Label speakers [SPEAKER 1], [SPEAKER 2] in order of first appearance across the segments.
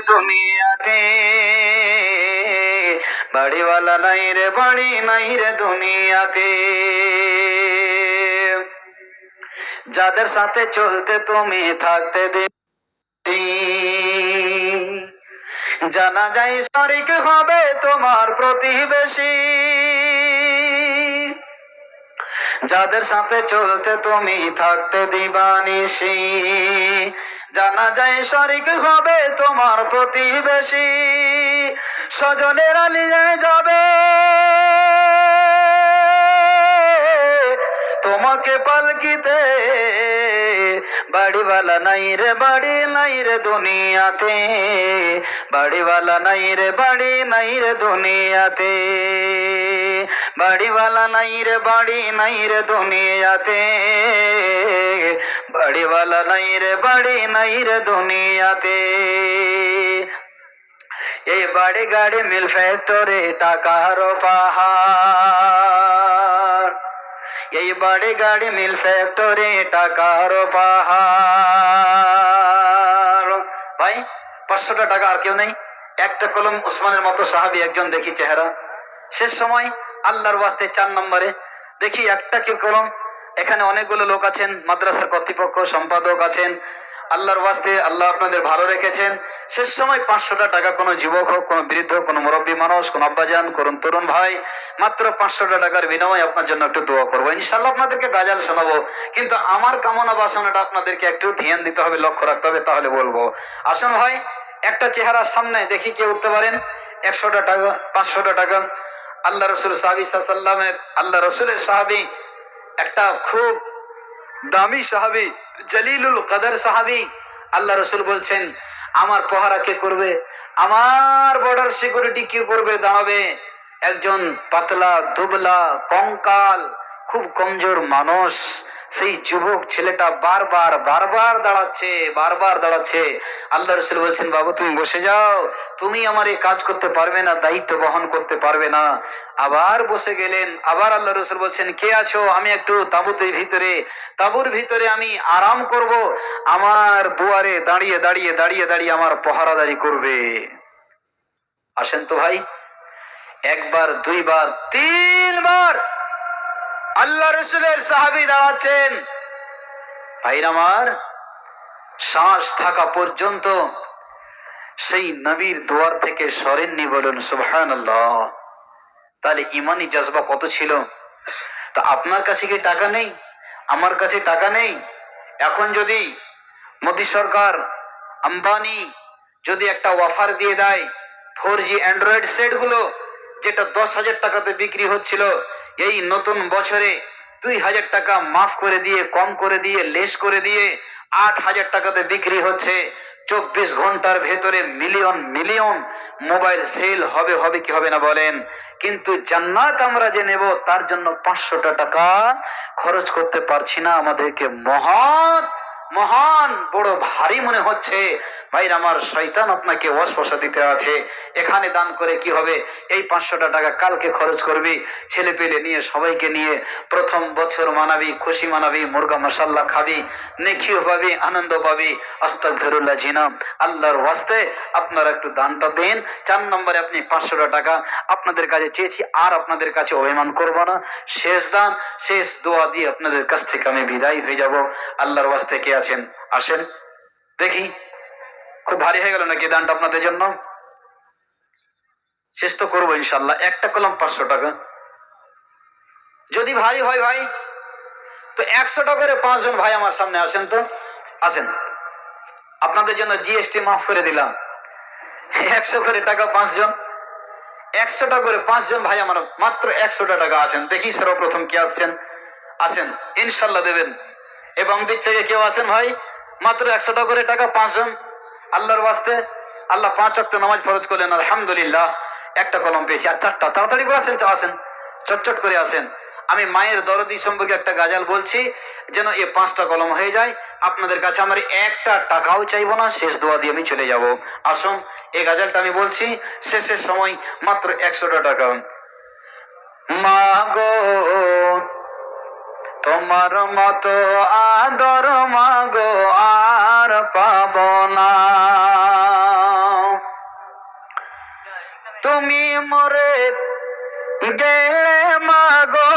[SPEAKER 1] দুনিয়াতে, বাড়িওয়ালা নাই রে বাড়ি নাই রে দুনিয়াতে। যাদের সাথে চলতে তুমি থাকতে দে, জানা যায় শরিক হবে তোমার প্রতিবেশী। যাদের সাথে চলতে তুমি থাকতে দিবানিশি, জানা যায় শরিক হবে তোমার প্রতিবেশী। স্বজনেরা নিয়ে যাবে তোমাকে পালকিতে, বাড়িওয়ালা নাই রে বাড়ি নাই রে দুনিয়াতে, বাড়িওয়ালা নাই রে বাড়ি নাই রে দুনিয়াতে, বাড়িওয়ালা নাই রে বাড়ি নাই রে দুনিয়াতে, বাড়িওয়ালা নাই রে বাড়ি নাই রে দুনিয়াতে। এই বাড়ি গাড়ি মিল ফ্যাক্টরি টাকার পাহাড়, এই বাড়ি গাড়ি মিল ফ্যাক্টরি টাকার পাহাড়। ভাই 500 টাকা আর কেউ নেই? একটা কলম উসমানের মতো সাহাবী একজন দেখি চেহারা। শেষ সময় আল্লাহর ওয়াস্তে 4 নম্বরে দেখি একটা কি কলম। এখানে অনেকগুলো লোক আছেন, মাদ্রাসার কর্তৃপক্ষ সম্পাদক আছেন, আল্লাহর ওয়াস্তে আল্লাহ আপনাদের ভালো রেখেছেন। শেষ সময় 500 টাকা, কোনো যুবক হোক, কোনো বৃদ্ধ, কোনো মুরব্বী মানুষ, কোনো আব্বাজান, কোন তরুণ ভাই, মাত্র 500 টাকার বিনিময়ে আপনার জন্য একটু দোয়া করবো। ইনশাআল্লাহ আপনাদেরকে গাজাল শোনাবো, কিন্তু আমার কামনা বাসনাটা আপনাদেরকে একটু ধ্যান দিতে হবে, লক্ষ্য রাখতে হবে, তাহলে বলবো। আসুন ভাই, একটা চেহারা সামনে দেখি কে উঠতে পারেন। 100 টাকা, 500 টাকা। আল্লাহ রসুল সাহাবী সাল্লামের, আল্লাহ রসুলের সাহাবী, একটা খুব দামি সাহাবী, জলিলুল কদর সাহাবী। আল্লাহ রসুল বলছেন, আমার পহারা কে করবে, আমার বর্ডার সিকিউরিটি কি করবে, দাঁড়াবে একজন পাতলা দুবলা কঙ্কাল খুব কমজোর মানুষ। সেই যুবক ছেলেটা বারবার বারবার দাঁড়াচ্ছে, বারবার দাঁড়াচ্ছে। আল্লাহ রসুল বলছেন, বাবু তুমি বসে যাও, তুমি আমার এই কাজ করতে পারবে না, দায়িত্ব বহন করতে পারবে না। আবার বসে গেলেন। আবার আল্লাহ রসুল বলছেন, কে আছো? আমি একটু তাঁবুতের ভিতরে, তাঁবুর ভিতরে আমি আরাম করব, আমার দুয়ারে দাঁড়িয়ে দাঁড়িয়ে দাঁড়িয়ে দাঁড়িয়ে আমার পহারাদারি করবে। আসেন তো ভাই, একবার, দুইবার, 3 বার আল্লাহ রসুলের সাহাবী দাঁড়াচ্ছেন। ভাইরা আমার, শ্বাস থাকা পর্যন্ত সেই নবীর দুয়ার থেকে সরেননি, বলুন সুবহানাল্লাহ। তাহলে ইমানি জজবা কত ছিল। তা আপনার কাছে কি টাকা নেই? আমার কাছে টাকা নেই। এখন যদি মোদী সরকার, আম্বানি যদি একটা অফার দিয়ে দেয়, 4G অ্যান্ড্রয়েড সেট গুলো যেটা 10,000 টাকাতে বিক্রি হচ্ছিল, এই নতুন বছরে 2,000 টাকা মাফ করে দিয়ে, কম করে দিয়ে, লেস করে দিয়ে 8,000 টাকাতে বিক্রি হচ্ছে। 24 ঘন্টার ভেতরে মিলিয়ন মিলিয়ন মোবাইল সেল হবে, হবে কি হবে না বলেন? কিন্তু জান্নাত আমরা যে নেব, তার জন্য 500 টাকা খরচ করতে পারছি না। আমাদেরকে মহান মহান বড় ভারী মনে হচ্ছে। ভাই আমার, শয়তান আপনাকে ওয়াসওয়াসা দিতে আছে। এখানে দান করে কি হবে? এই 500 টাকা কালকে খরচ করবি, ছেলে পেলে নিয়ে, সবাইকে নিয়ে প্রথম বছর মানাবি, খুশি মানাবি, মুরগা মশাল্লা খাবি, নেকিও পাবি, আনন্দ পাবি। আস্তাগফিরুল্লাহ জিনা, আল্লাহর ওয়াস্তে আপনারা একটু দানটা দেন। 4 নম্বরে আপনি 500 টাকা আপনাদের কাছে চেয়েছি, আর আপনাদের কাছে অভিমান করব না। শেষ দান, শেষ দোয়া দিয়ে আপনাদের কাছ থেকে আমি বিদায় হয়ে যাব। আল্লাহর ওয়াস্তে কে আছেন? আসেন দেখি। খুব ভারী হয়ে গেল নাকি দানটা আপনাদের জন্য? শেষ তো করবো ইনশাল্লাহ। একটা কলম 500 টাকা। যদি ভারী হয় ভাই, তো 100 টাকা করে 5 জন ভাই আমার সামনে আসেন তো, আসেন। আপনাদের জন্য জিএসটি মাফ করে দিলাম। 100 করে টাকা 5 জন, 100 টাকা করে 5 জন ভাই আমার, মাত্র 100 টাকা। আসেন দেখি সর্বপ্রথম কে আসছেন, আসেন, ইনশাল্লাহ দেবেন। এবং দিক থেকে কেউ আসেন ভাই, মাত্র 100 টাকা করে টাকা 5 জন। আল্লাহর ওয়াস্তে, আল্লাহ 5 ওয়াক্ত নামাজ ফরজ করলেন, আলহামদুলিল্লাহ। একটা কলম পেয়েছি, আর 4টা। তাড়াতাড়ি করে আসেন, আসেন, চটচট করে আসেন। আমি মায়ের দরদি সম্পর্কে একটা গাজাল বলছি, যেন এ 5টা কলম হয়ে যায়। আপনাদের কাছে আমার 1 টাকাও চাইবো না, শেষ দোয়া দিয়ে আমি চলে যাব। আসুন, এই গাজালটা আমি বলছি, শেষের সময় মাত্র 100 টাকা। মা গো তোমার মতো আদর মাগো আর পাব না, তুমি মরে গেলে মাগো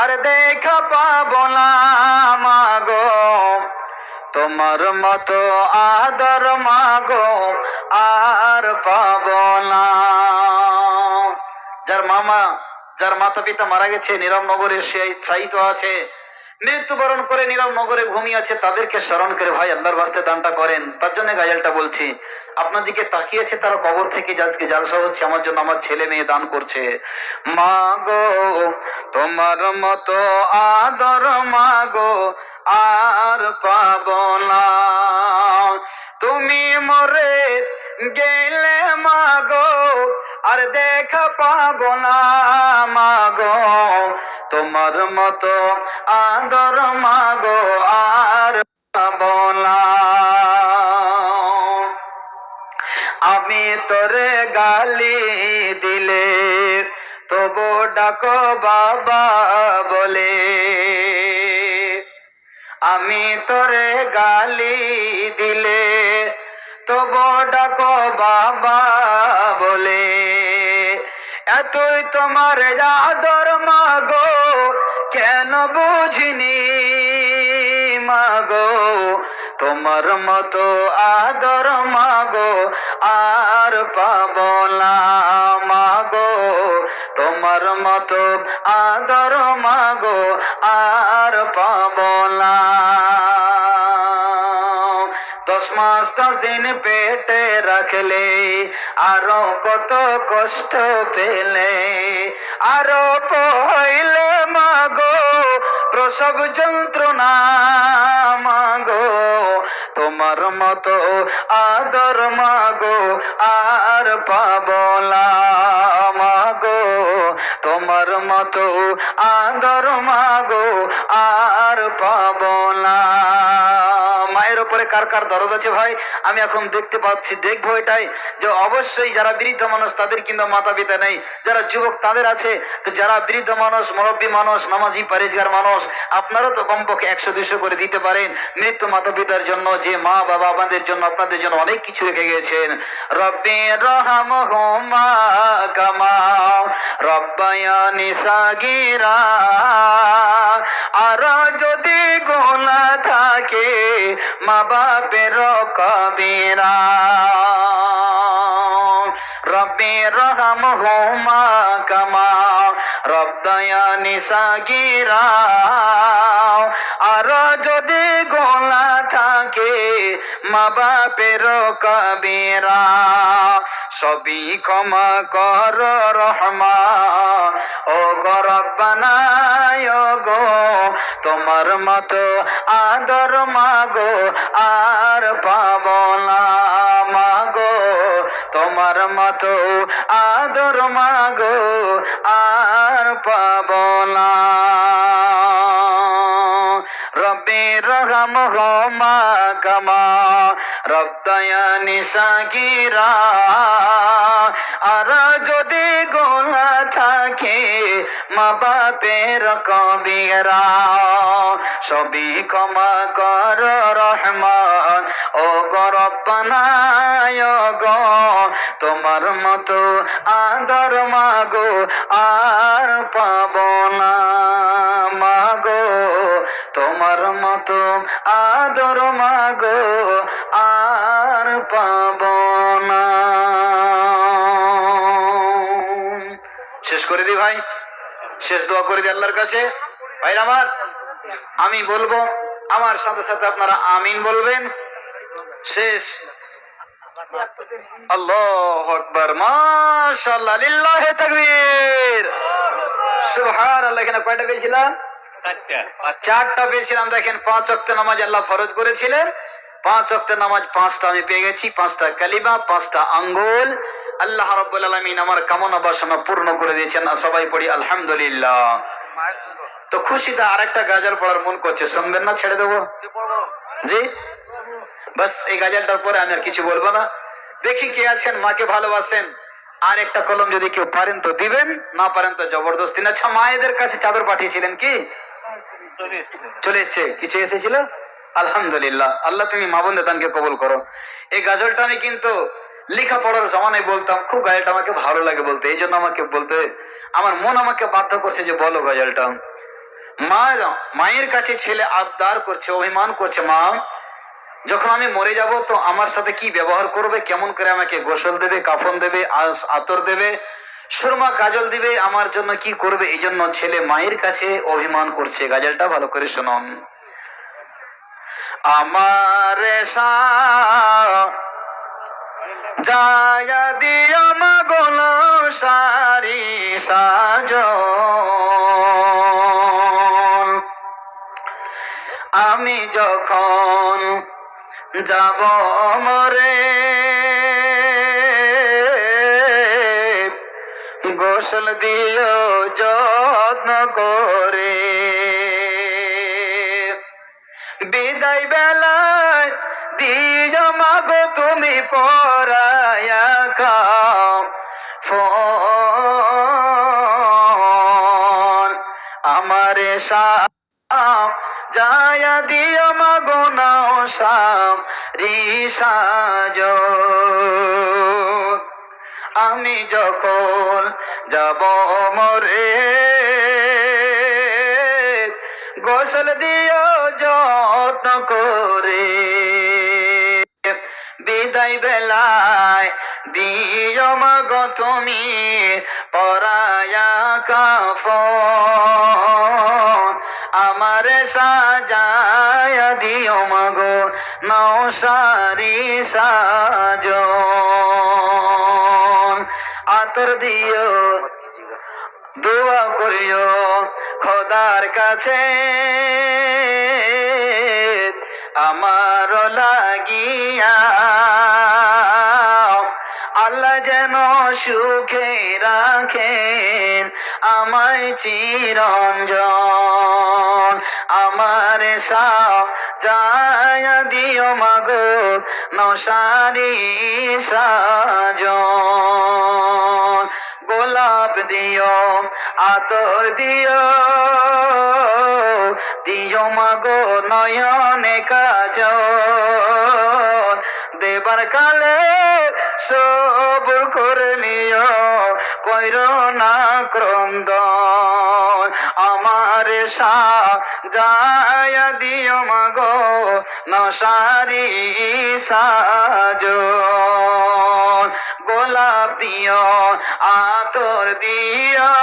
[SPEAKER 1] আর দেখা পাবো না মাগো, তোমার মতো আদর মাগো আর পাবো না। যার মাতা পিতা মারা গেছে নীরব নগরে, সে ছাইতো আছে, মৃত্যুবরণ করে নীরব নগরে ঘুমিয়ে আছে, তাদেরকে স্মরণ করে ভাই আল্লাহর বাস্তে দানটা করেন। তার জন্য গাজালটা বলছি, আপনার দিকে তাকিয়েছে, তারা কবর থেকে আজকে জালসা হচ্ছে, আমার জন্য আমার ছেলে মেয়ে দান করছে। মাগো তোমার মতো আদর মাগো আর পাবো না, তুমি মরে গেলে মাগো আর দেখা পাবো না মাগো, তোমার মতো আদর মাগো আর পাবো না। আমি তোরে গালি দিলে তবু ডাকো বাবা বলে, আমি তোরে গালি দিলে তবু ডাকো বাবা বলে, এতই তোমার আদর মাগো কেন বুঝিনি মাগো, তোমার মতো আদর মাগো আর পাবো না মাগো, তোমার মতো আদর মাগো আর পাবো না। 10 মাস 10 দিন পেটে রাখলে আরো কত কষ্ট পেলে, আরো পহলে মাগো প্রসব যন্ত্রণা মাগো, তোমার মতো আদর মাগো আর পাবো না মাগো, তোমার মতো আদর মাগো আর পাবো না। মায়ের উপরে কার কার দরদ আছে ভাই? আমি এখন দেখতে পাচ্ছি, দেখবো এটাই যে অবশ্যই যারা বৃদ্ধ মানুষ তাদের কিন্তু মাতা পিতা নেই, যারা যুবক তাদের আছে, তো যারা বৃদ্ধ মানুষ, মুরব্বী মানুষ, নামাজি পরেজগার মানুষ, আপনারা তো কমপক্ষে 100-200 করে দিতে পারেন মৃত্যু মাতা পিতার জন্য, যে মা বাবা আমাদের জন্য আপনাদের জন্য অনেক কিছু রেখে গেছেন। রব্বি রহমহুমা কামা রব্বায়ানি সাগীরা, আর যদি গোনা থাকে মা বাপের কবিরা, রব্বি রহমহুমা কামা রব্বায়ানি সাগীরা, আর যদি গোনা থাকে মা বাপের কবিরা, সবই ক্ষমা কর রহমান ও গো রব্বানা গো, তোমার মতো আদর মাগো আর পাবো না মাগো, তোমার মতো আদর মাগো আর পাবো না। রব্বি রহমহুমা কামা রব্বায়ানি সাগীরা, আর যদি গোনা থাকে মা বাপের কবিরা, সবই ক্ষমা কর রহমান ও গো রব্বানা গো, তোমার মতো আদর মাগো আর পাবো না মাগো, তোমার মতো আদর মাগো আর পাবো না। শেষ করে দি ভাই, শেষ দোয়া করে দি আল্লাহর কাছে। ভাই আমার, আমি বলবো, আমার সাথে সাথে আপনারা আমিন বলবেন। শেষ। আল্লাহু আকবার, মাশাআল্লাহ, লিল্লাহি তাকবীর, সুবহানাল্লাহ। এখানে কয়টা পেয়েছিলাম? 4টা পেয়েছিলাম। দেখেন 5 ওয়াক্ত নামাজ আল্লাহ ফরজ করেছিলেন, 5 ওয়াক্ত নামাজ 5টা আমি পেয়ে গেছি, 5টা কালিমা, 5টা আঙ্গুল। আল্লাহ রাব্বুল আলামিন আমার কামনা বাসনা পূর্ণ করে দিয়েছেন। সবাই পড়ি আলহামদুলিল্লাহ। তো খুশিতে আরেকটা গাজাল পড়ার মন করছে, শুনবেন না? ছেড়ে দেবো জি, বাস এই গাজালটার পরে আমি আর কিছু বলবো না। দেখি কে আছেন মাকে ভালোবাসেন, আর একটা কলম যদি কেউ পারেন তো দিবেন, না পারেন তো জবরদস্তি না। আচ্ছা, মায়েদের কাছে চাদর পাঠিয়েছিলেন কি? চলে এসছে, কিছু এসেছিল? আলহামদুলিল্লাহ। আল্লাহ তুমি মা বোনদের দানকে কবুল করো। এই গাজলটা আমি কিন্তু লেখাপড়ার জমানায় বলতাম খুব গজলটা আমাকে ভালো লাগে বলতে, এই জন্য আমাকে বলতে আমার মন আমাকে বাধ্য করছে যে বলো গজলটা। মা, মায়ের কাছে ছেলে আবদার করছে, অভিমান করছে, মা যখন আমি মরে যাব তো আমার সাথে কি ব্যবহার করবে, কেমন করে আমাকে গোসল দেবে, কাফন দেবে, আতর দেবে, সুরমা কাজল দিবে, আমার জন্য কি করবে, এই জন্য ছেলে মায়ের কাছে অভিমান করছে। গজলটা ভালো করে শুনুন। আমার যায়া দিয়া মাগল সারি সাজ, আমি যখন যাব মরে গোসল দিও যত্ন করে, বিদায় বেলায় দিও মাগো তুমি পরায়া খাও ফোন, আমারে যায়া দিও মাগো নাও সাম রিসাজ, আমি যখন যাব মরে গোসল দিও যত্ন করে, বিদায় বেলায় দিও মাগো তুমি পরায়া কাফন, আমারে সাজায়া দিও মাগো নাও সারি সাজন, আতর দিও দোয়া করিও খোদার কাছে আমার লাগিয়া, আল্লাহ যেন সুখে রাখেন আমায় চিরঞ্জন, আমার সাজায়া দিও মাগো নসারি সাজন, গোলাপ দিও আতর দিও, দিও মাগো নয়নে কাজল, দেবার কালে সবুর করে নিও কইরো না ক্রন্দন, আমার সাজায়া দিও মাগো নসারি সাজন, গোলাপ দিও আতর দিও,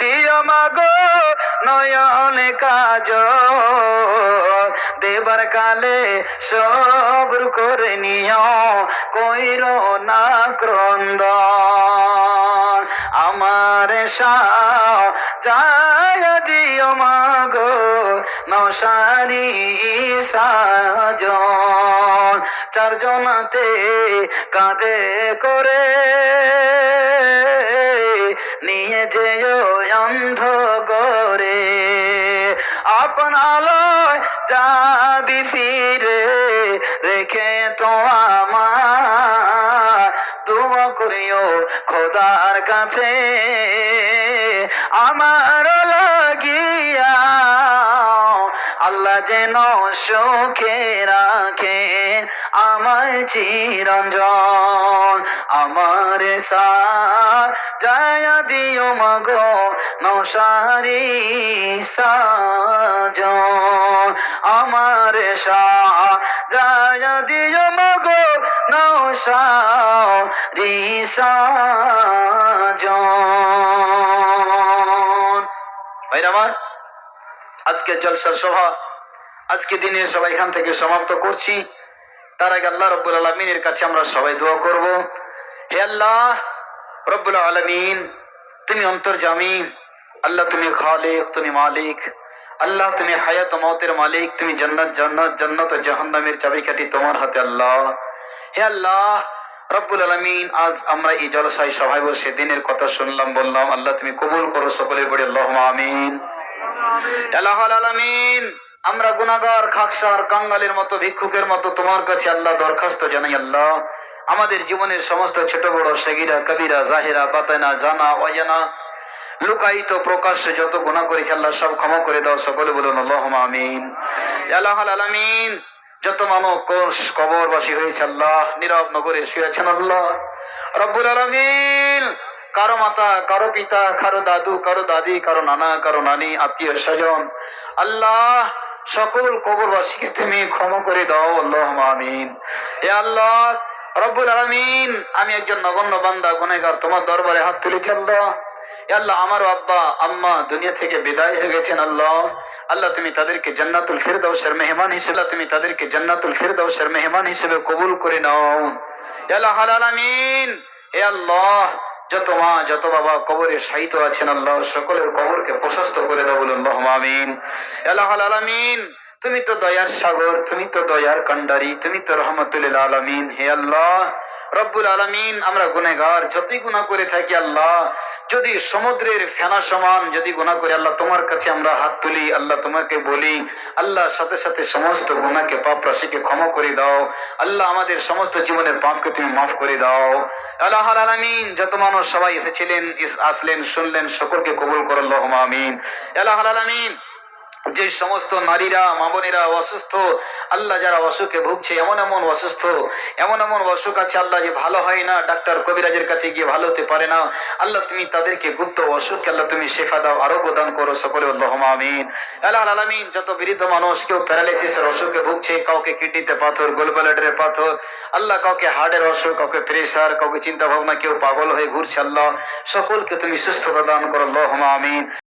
[SPEAKER 1] দিও মাগো নয়নে কাজল, দেবার কালে সবর করে নিও কইরো না ক্রন্দন, আমার সাজায়া দিও মাগো নসারি সাজন, চারজনাতে কাঁধে করে নিয়ে যেও অন্ধ করে, আপন আলোয় যাবি ফিরে রেখে তো আমার, দোয়া করিও খোদার কাছে আমার লাগিয়া, আল্লাহ যেন সুখে রাখেন আমায় চিরঞ্জন, আমার সাজায়া দিও মাগো নসারি সাজন, আমার সাজায়া দিও মাগো নসারি সাজন। ভাইরা আমার, আজকে জলসার সভা, আজকে দিনের সভা এখান থেকে সমাপ্ত করছি। তার আগে আল্লাহ রব্বুল আলামিনের কাছে আমরা সবাই দোয়া করব। হে আল্লাহ রব্বুল আলামিন, তুমি অন্তর্যামী, আল্লাহ তুমি খালিক, তুমি মালিক, আল্লাহ তুমি হায়াত মওতের মালিক, তুমি জান্নাত জান্নাত ও জাহান্নামের চাবিকাঠি তোমার হাতে আল্লাহ। হে আল্লাহ রব্বুল আলামিন, আজ আমরা এই জলসায় সভায় বসে দিনের কথা শুনলাম, বললাম, আল্লাহ তুমি কবুল করো, সকলে বলি আল্লাহুম্মা আমিন। আল্লাহুল আলামিন, আমরা গুনাহগার, খাকসার, কাঙ্গালের মতো, ভিক্ষুকের মতো তোমার কাছে আল্লাহ দরখাস্ত জানাই। আল্লাহ আমাদের জীবনের সমস্ত ছোট বড় সগীরা কবিরা জাহিরা বাতানা জানা অজানা লুকায়িত প্রকাশ্য যত গুনাহ করেছি আল্লাহ সব ক্ষমা করে দাও, সকলে বলুন আল্লাহুম্মা আমিন। আল্লাহুল আলামিন, যত মানুষ কবরবাসী হয়েছে আল্লাহ, নীরব নগরে শুয়েছেন আল্লাহ রব্বুল আলামিন, কারো মাতা, কারো পিতা, কারো দাদু, কারো দাদি, কারো নানা, কারো নানি, আত্মীয় স্বজন আল্লাহ, সকল কবরবাসীকে তুমি ক্ষমা করে দাও আল্লাহুম্মা আমিন। এ আল্লাহ রব্বুল আলামিন, আমি একজন নগণ্য বান্দা গুনাহগার তোমার দরবারে হাত তুলেছি আল্লাহ। এ আল্লাহ, আমার আব্বা আম্মা দুনিয়া থেকে বিদায় হয়ে গেছেন আল্লাহ। আল্লাহ তুমি তাদেরকে জান্নাতুল ফিরদাউসের মেহমান হিসেবে, তুমি তাদেরকে জান্নাতুল ফিরদাউসের মেহমান হিসেবে কবুল করে নাও ইয়া আল্লাহুল আলামিন। হে আল্লাহ, যত মা যত বাবা কবরে শায়িত আছেন আল্লাহ, সকলের কবরকে প্রশস্ত করে দাও বলুন আল্লাহুম্মা আমিন। ইয়া আল্লাহুল আলামিন, তুমি তো দয়ার সাগর, তুমি তো দয়ার কান্ডারি, তুমি তো রহমাতুল লিল আলামিন। হে আল্লাহ রব্বুল আলামিন, আমরা গুনাহগার, যতই গুনাহ করে থাকি আল্লাহ, যদি সমুদ্রের ফেনা সমান যদি গুনাহ করে আল্লাহ তোমার কাছে আমরা হাত তুলি আল্লাহ, তোমাকে বলি আল্লাহ, সাথে সাথে সমস্ত গুনাহকে পাপ রাশিকে ক্ষমা করে দাও আল্লাহ, আমাদের সমস্ত জীবনের পাপকে তুমি মাফ করে দাও আল্লাহুল আলামিন। যত মানুষ সবাই এসেছিলেন, আসলেন, শুনলেন, সকলকে কবুল করো আল্লাহুম্মা আমিন। আল্লাহুল আলামিন, যে সমস্ত নারীরা মা বোনেরা অসুস্থ আল্লাহ, যারা অসুখে ভুগছে, এমন এমন অসুস্থ, এমন এমন অসুখ আছে আল্লাহ যে ভালো হয় না, ডাক্তার কবিরাজের কাছে গিয়ে ভালো হতে পারে না আল্লাহ, তুমি তাদেরকে গুপ্ত অসুখকে আল্লাহ তুমি শেফা দাও, আরোগ্য দান করো সকলে আল্লাহুম্মা আমিন। আল্লাহুল আলামিন, যত বৃদ্ধ মানুষ, কেউ প্যারালাইসিসের অসুখে ভুগছে, কাউকে কিডনিতে পাথর, গোলব্লাডারে পাথর আল্লাহ, কাউকে হার্টের অসুখ, কাউকে প্রেসার, কাউকে চিন্তা ভাবনা, কেউ পাগল হয়ে ঘুরছে আল্লাহ, সকলকে তুমি সুস্থতা দান করো আল্লাহুম্মা আমিন।